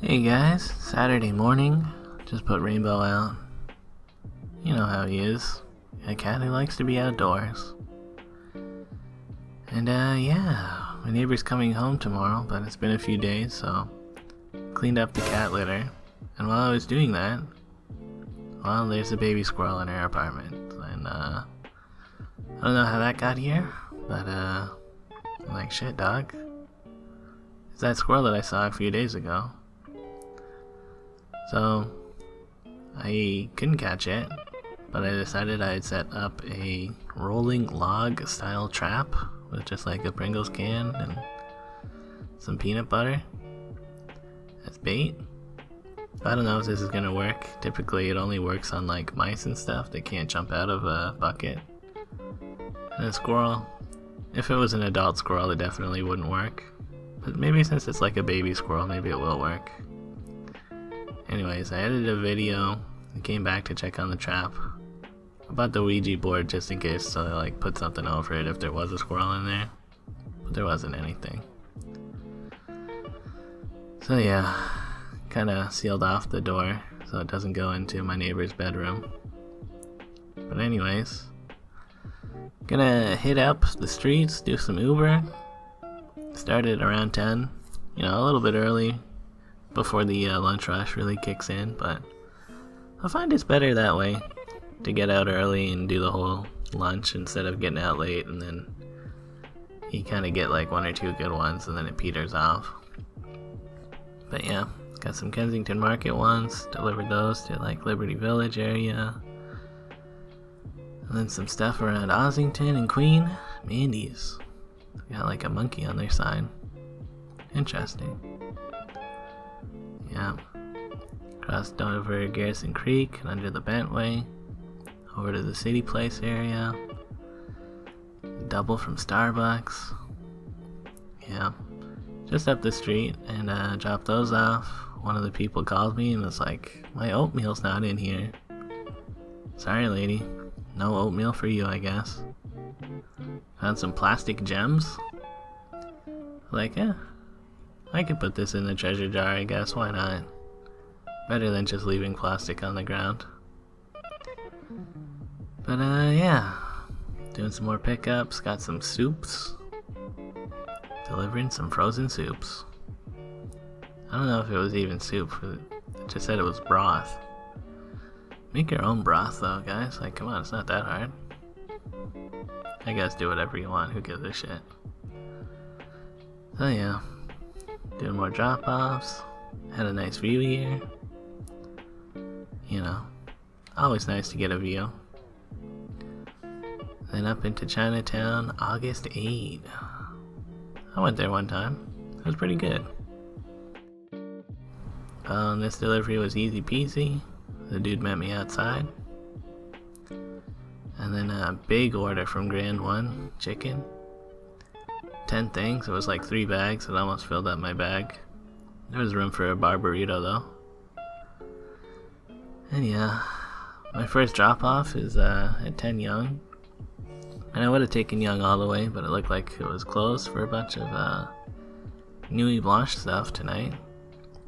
Hey guys, Saturday morning, just put Rainbow out. You know how he is, a cat who likes to be outdoors. And yeah, my neighbor's coming home tomorrow, but it's been a few days, so cleaned up the cat litter. And while I was doing that, well, there's a baby squirrel in her apartment. And I don't know how that got here, but I'm like, shit dog, it's that squirrel that I saw a few days ago. So I couldn't catch it, but I decided I'd set up a rolling log style trap with just like a Pringles can and some peanut butter as bait. I don't know if this is gonna work. Typically it only works on like mice and stuff that can't jump out of a bucket. And a squirrel, if it was an adult squirrel, it definitely wouldn't work. But maybe since it's like a baby squirrel, maybe it will work. Anyways, I edited a video and came back to check on the trap. I bought the Ouija board just in case, so I like put something over it if there was a squirrel in there. But there wasn't anything. So yeah, kinda sealed off the door so it doesn't go into my neighbor's bedroom. But anyways, gonna hit up the streets, do some Uber. Started around 10, you know, a little bit early before the lunch rush really kicks in, but I find it's better that way, to get out early and do the whole lunch instead of getting out late and then you kind of get like one or two good ones and then it peters off. But yeah, got some Kensington Market ones, delivered those to like Liberty Village area, and then some stuff around Ossington and Queen. Mandy's got like a monkey on their sign. Interesting. Yeah. Crossed over Garrison Creek and under the Bentway, over to the City Place area. Double from Starbucks. Yeah. Just up the street and dropped those off. One of the people called me and was like, my oatmeal's not in here. Sorry lady, no oatmeal for you I guess. Found some plastic gems. Like, yeah, I could put this in the treasure jar I guess, why not? Better than just leaving plastic on the ground. But yeah, doing some more pickups, got some soups. Delivering some frozen soups. I don't know if it was even soup, it just said it was broth. Make your own broth though guys, like come on, it's not that hard. I guess do whatever you want, who gives a shit. So yeah, doing more drop-offs, had a nice view here. You know, always nice to get a view. Then up into Chinatown, August 8. I went there one time, it was pretty good. This delivery was easy peasy, the dude met me outside. And then a big order from Grand One, chicken. 10 things, it was like 3 bags, it almost filled up my bag. There was room for a bar burrito though. And yeah, my first drop off is at 10 Young. And I would have taken Young all the way, but it looked like it was closed for a bunch of Nuit Blanche stuff tonight.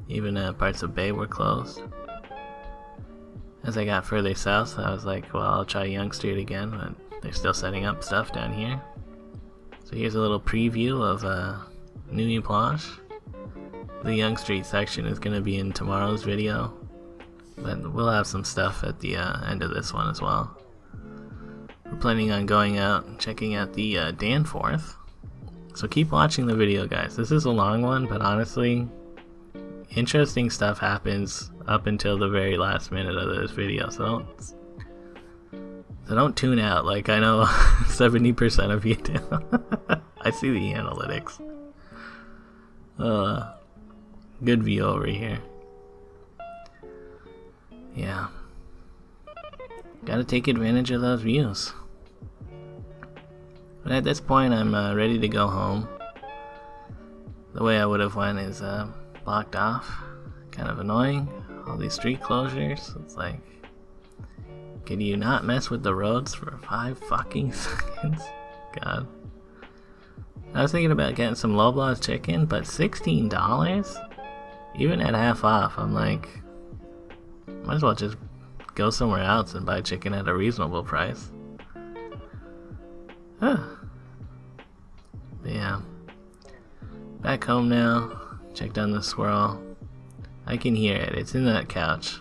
Even parts of Bay were closed. As I got further south, I was like, well, I'll try Young Street again, but they're still setting up stuff down here. So here's a little preview of Nuit Blanche. The Young Street section is going to be in tomorrow's video, but we'll have some stuff at the end of this one as well. We're planning on going out and checking out the Danforth. So keep watching the video guys. This is a long one, but honestly, interesting stuff happens up until the very last minute of this video, so don't tune out like I know 70% of you do. I see the analytics. Good view over here. Yeah. Gotta take advantage of those views. But at this point I'm ready to go home. The way I would have went is blocked off. Kind of annoying. All these street closures. It's like, can you not mess with the roads for 5 fucking seconds? God. I was thinking about getting some Loblaws chicken, but $16? even at half off, I'm like, might as well just go somewhere else and buy chicken at a reasonable price. But yeah, back home now. Checked on the squirrel. I can hear it. It's in that couch.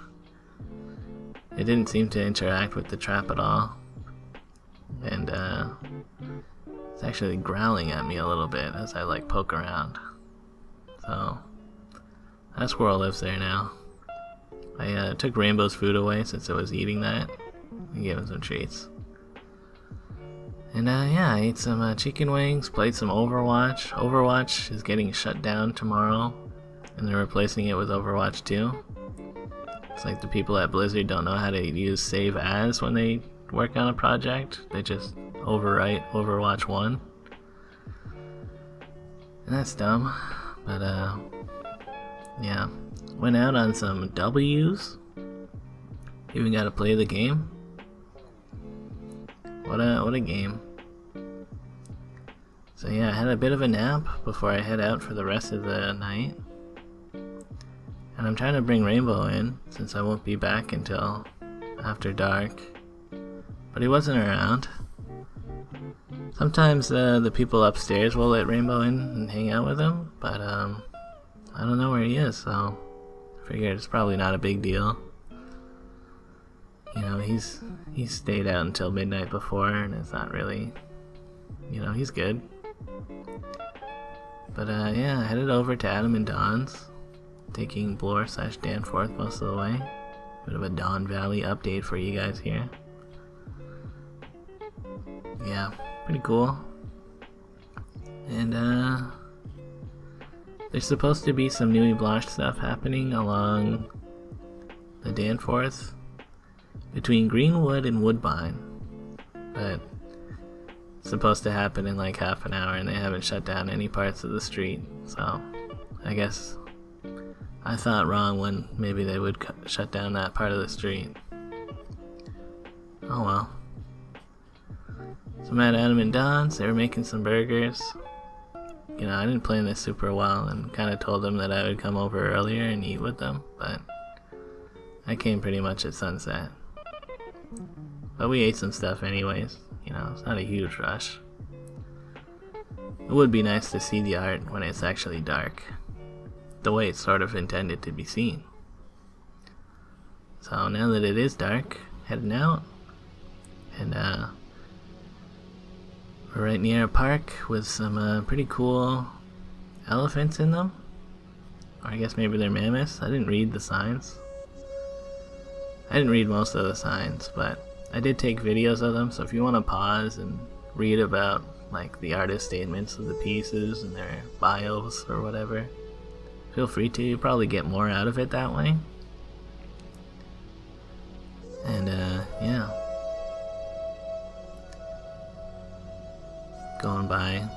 It didn't seem to interact with the trap at all. And it's actually growling at me a little bit as I like poke around. So that squirrel lives there now. I took Rainbow's food away since it was eating that. I gave him some treats. And yeah, I ate some chicken wings, played some Overwatch. Overwatch is getting shut down tomorrow, and they're replacing it with Overwatch 2. It's like the people at Blizzard don't know how to use save as when they work on a project. They just overwrite Overwatch 1. And that's dumb. But yeah. Went out on some W's. Even got to play the game. What a game. So yeah, I had a bit of a nap before I head out for the rest of the night. And I'm trying to bring Rainbow in, since I won't be back until after dark. But he wasn't around. Sometimes the people upstairs will let Rainbow in and hang out with him, but I don't know where he is, so I figured it's probably not a big deal. You know, he's stayed out until midnight before, and it's not really, you know, he's good. But yeah, I headed over to Adam and Don's, taking Bloor/Danforth most of the way. Bit of a Don Valley update for you guys here. Yeah, pretty cool. And there's supposed to be some Nuit Blanche stuff happening along the Danforth between Greenwood and Woodbine, but it's supposed to happen in like half an hour, and they haven't shut down any parts of the street, so I guess I thought wrong when maybe they would shut down that part of the street. Oh well. So I'm at Adam and Don's. They were making some burgers. You know, I didn't plan this super well and kind of told them that I would come over earlier and eat with them, but I came pretty much at sunset. But we ate some stuff anyways, you know, it's not a huge rush. It would be nice to see the art when it's actually dark, the way it's sort of intended to be seen. So now that it is dark, heading out, and we're right near a park with some pretty cool elephants in them, or I guess maybe they're mammoths. I didn't read the signs. I didn't read most of the signs, but I did take videos of them, so if you want to pause and read about like the artist statements of the pieces and their bios or whatever, feel free to. You'll probably get more out of it that way. And yeah, going by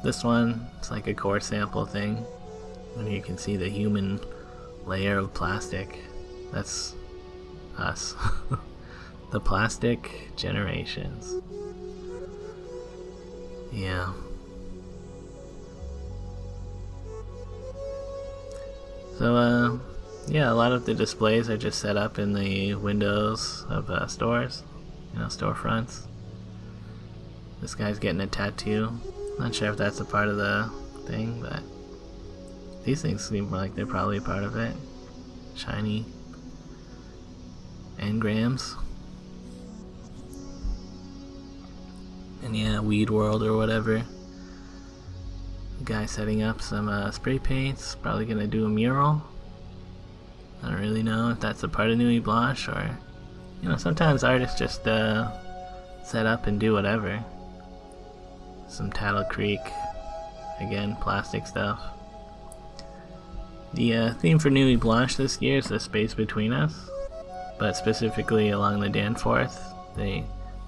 this one, it's like a core sample thing, and you can see the human layer of plastic. That's us. The plastic generations. Yeah. So yeah, a lot of the displays are just set up in the windows of stores, you know, storefronts. This guy's getting a tattoo. Not sure if that's a part of the thing, but these things seem like they're probably a part of it. Shiny engrams. And yeah, Weed World or whatever. Guy setting up some spray paints, probably gonna do a mural. I don't really know if that's a part of Nuit Blanche, or, you know, sometimes artists just set up and do whatever. Some Tattle Creek, again, plastic stuff. The theme for Nuit Blanche this year is the space between us, but specifically along the Danforth, they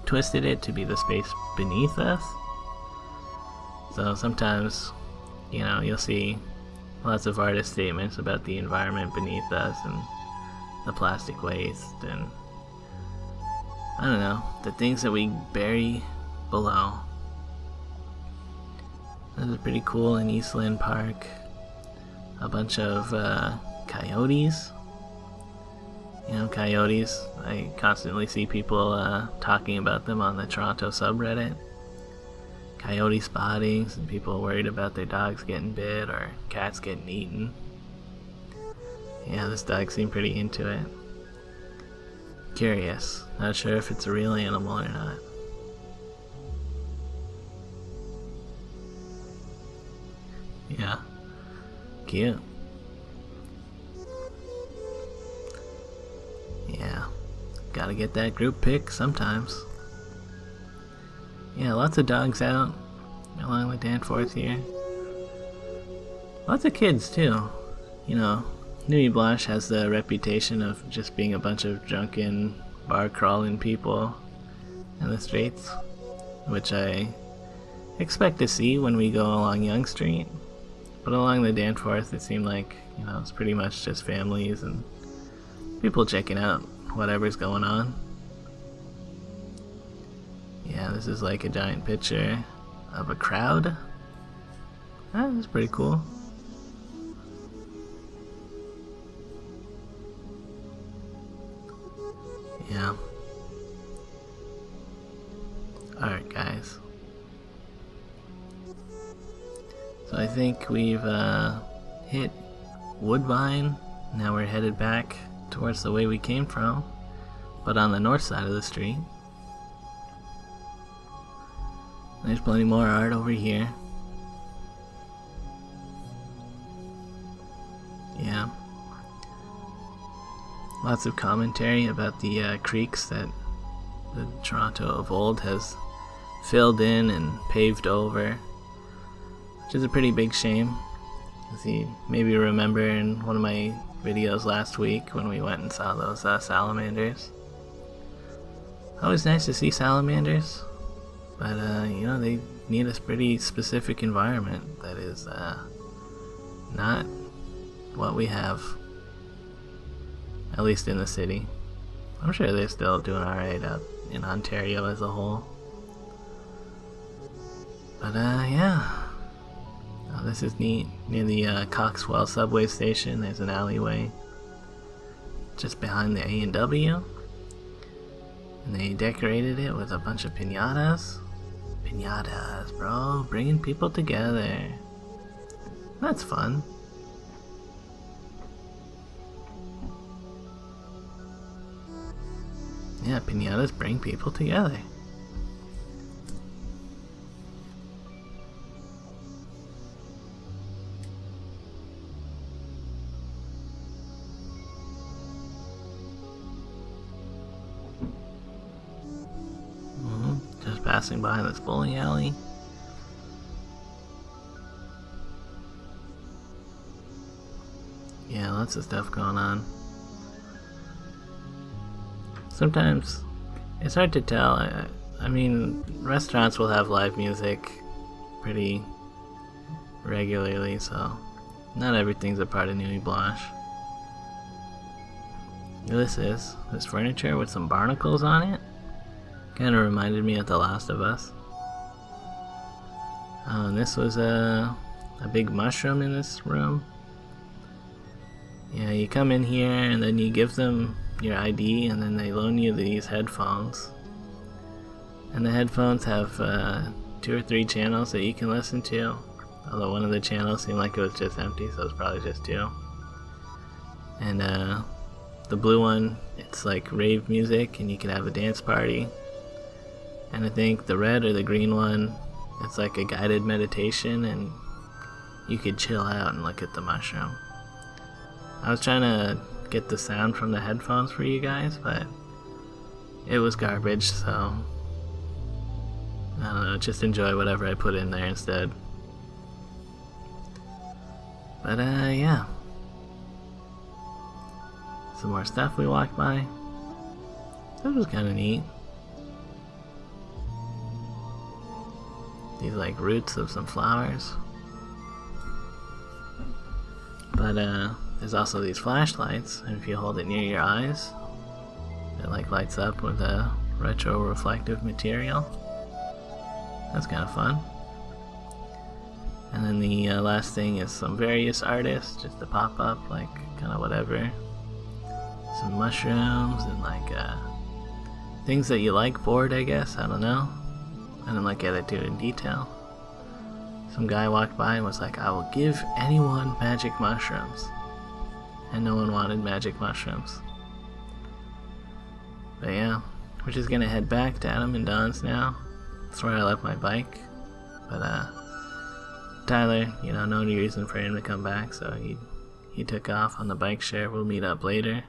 twisted it to be the space beneath us. So sometimes, you know, you'll see lots of artist statements about the environment beneath us and the plastic waste and, I don't know, the things that we bury below. This is pretty cool in Eastland Park. A bunch of coyotes. You know, coyotes, I constantly see people talking about them on the Toronto subreddit. Coyote spottings and people worried about their dogs getting bit or cats getting eaten. Yeah, this dog seemed pretty into it. Curious. Not sure if it's a real animal or not. Yeah. Cute. Yeah. Gotta get that group pic sometimes. Yeah, lots of dogs out along the Danforth here. Lots of kids too. You know, Nuit Blanche has the reputation of just being a bunch of drunken, bar-crawling people in the streets, which I expect to see when we go along Yonge Street. But along the Danforth, it seemed like, you know, it's pretty much just families and people checking out whatever's going on. Yeah, this is like a giant picture of a crowd. That's pretty cool. Yeah. Alright, guys. So I think we've hit Woodbine. Now we're headed back towards the way we came from, but on the north side of the street. There's plenty more art over here. Yeah. Lots of commentary about the creeks that the Toronto of old has filled in and paved over, which is a pretty big shame. As you maybe remember in one of my videos last week when we went and saw those salamanders. Always nice to see salamanders, but you know, they need a pretty specific environment that is not what we have, at least in the city. I'm sure they're still doing alright out in Ontario as a whole. But yeah. Oh, this is neat. Near the Coxwell subway station, there's an alleyway just behind the A&W. And they decorated it with a bunch of piñatas. Piñatas, bro. Bringing people together. That's fun. Yeah, piñatas bring people together. Just passing by this bowling alley. Yeah, lots of stuff going on. Sometimes it's hard to tell. I mean, restaurants will have live music pretty regularly, so not everything's a part of Nuit Blanche. This furniture with some barnacles on it. Kind of reminded me of The Last of Us. And this was a big mushroom in this room. Yeah, you come in here and then you give them your ID and then they loan you these headphones. And the headphones have 2 or 3 channels that you can listen to. Although one of the channels seemed like it was just empty, so it's probably just 2. And the blue one, it's like rave music and you can have a dance party. And I think the red or the green one, it's like a guided meditation and you could chill out and look at the mushroom. I was trying to get the sound from the headphones for you guys, but it was garbage, so I don't know, just enjoy whatever I put in there instead. But yeah. Some more stuff we walked by. That was kind of neat. These like roots of some flowers. But there's also these flashlights, and if you hold it near your eyes, it like lights up with a retro reflective material. That's kind of fun. And then the last thing is some various artists just to pop up, like kind of whatever. Some mushrooms and like things that you like board, I guess. I don't know. I didn't look at it too in detail. Some guy walked by and was like, I will give anyone magic mushrooms. And no one wanted magic mushrooms. But yeah, we're just gonna head back to Adam and Don's now. That's where I left my bike. But Tyler, you know, no reason for him to come back, so he took off on the bike share. We'll meet up later.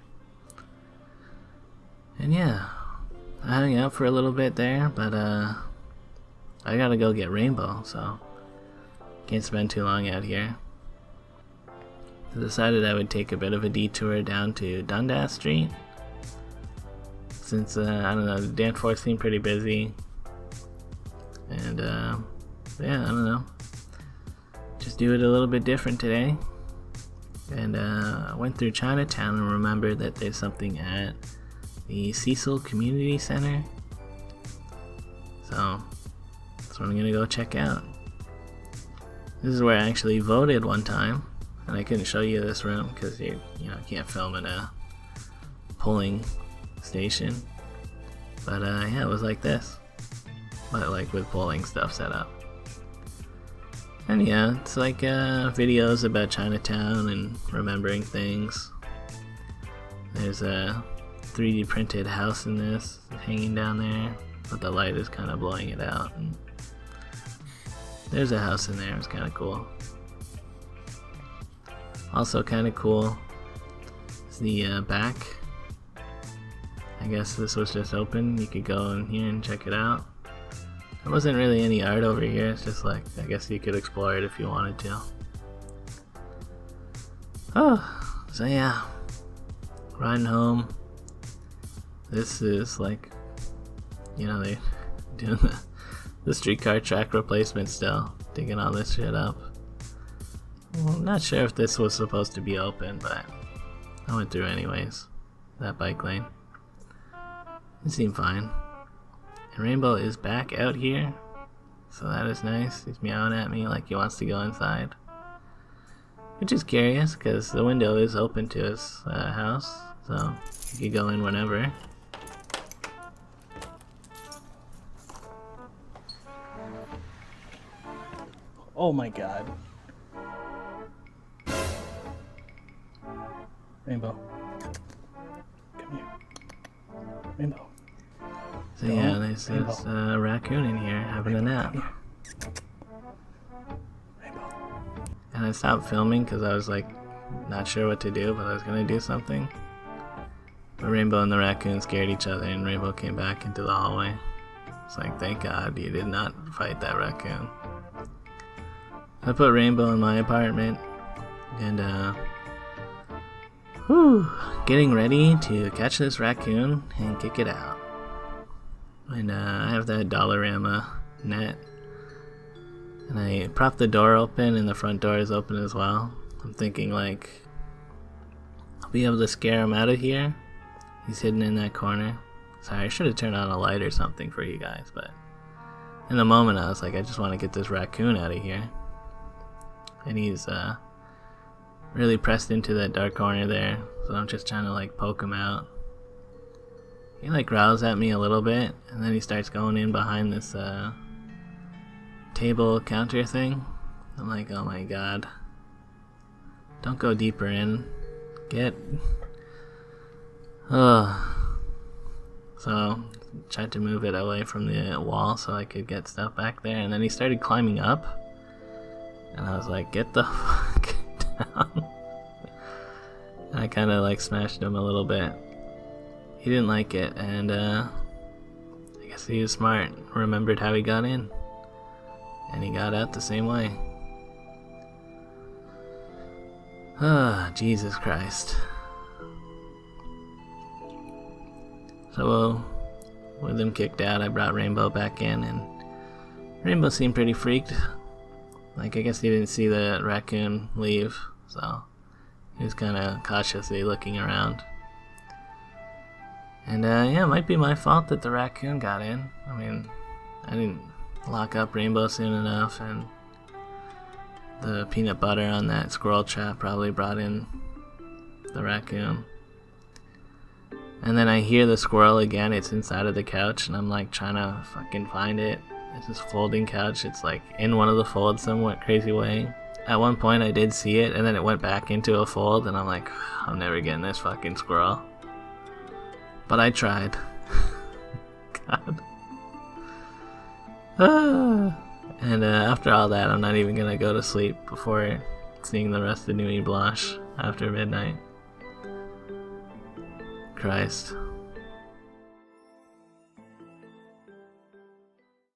And yeah, I hung out for a little bit there, but I gotta go get Rainbow, so can't spend too long out here. I decided I would take a bit of a detour down to Dundas Street, since I don't know, Danforth seemed pretty busy, and yeah, I don't know, just do it a little bit different today. And I went through Chinatown and remembered that there's something at the Cecil Community Center, so that's what I'm gonna go check out. This is where I actually voted one time, and I couldn't show you this room because you can't film in a polling station. But yeah, it was like this, but like with polling stuff set up. And yeah, it's like videos about Chinatown and remembering things. There's a 3D printed house in this hanging down there, but the light is kind of blowing it out. And there's a house in there, it's kind of cool. Also kind of cool is the back. I guess this was just open, you could go in here and check it out. There wasn't really any art over here, it's just like, I guess you could explore it if you wanted to. Oh, so yeah, riding home. This is like, you know, they doing the streetcar track replacement still, digging all this shit up. Well, I'm not sure if this was supposed to be open, but I went through anyways, that bike lane. It seemed fine. And Rainbow is back out here, so that is nice. He's meowing at me like he wants to go inside. Which is curious, because the window is open to his house, so he could go in whenever. Oh my god. Rainbow. Come here. Rainbow. So yeah, there's this raccoon in here having a nap. Rainbow. And I stopped filming because I was like not sure what to do, but I was gonna do something. But Rainbow and the raccoon scared each other, and Rainbow came back into the hallway. It's like, thank God you did not fight that raccoon. I put Rainbow in my apartment, and getting ready to catch this raccoon and kick it out. And I have that Dollarama net, and I prop the door open, and the front door is open as well. I'm thinking like, I'll be able to scare him out of here. He's hidden in that corner. Sorry, I should have turned on a light or something for you guys, but in the moment I was like, I just want to get this raccoon out of here. And he's really pressed into that dark corner there, so I'm just trying to like poke him out. He like growls at me a little bit, and then he starts going in behind this table counter thing. I'm like, oh my god, don't go deeper in, get so tried to move it away from the wall so I could get stuff back there, and then he started climbing up. And I was like, get the fuck down. And I kind of like smashed him a little bit. He didn't like it, and I guess he was smart, remembered how he got in. And he got out the same way. Ah, Jesus Christ. So with him kicked out, I brought Rainbow back in, and Rainbow seemed pretty freaked. Like, I guess he didn't see the raccoon leave, so he was kind of cautiously looking around. And yeah, it might be my fault that the raccoon got in. I mean, I didn't lock up Rainbow soon enough, and the peanut butter on that squirrel trap probably brought in the raccoon. And then I hear the squirrel again. It's inside of the couch, and I'm like trying to fucking find it. It's this folding couch. It's like in one of the folds somewhat crazy way. At one point I did see it, and then it went back into a fold, and I'm like, I'm never getting this fucking squirrel. But I tried. God. And after all that, I'm not even gonna go to sleep before seeing the rest of Nuit Blanche after midnight. Christ.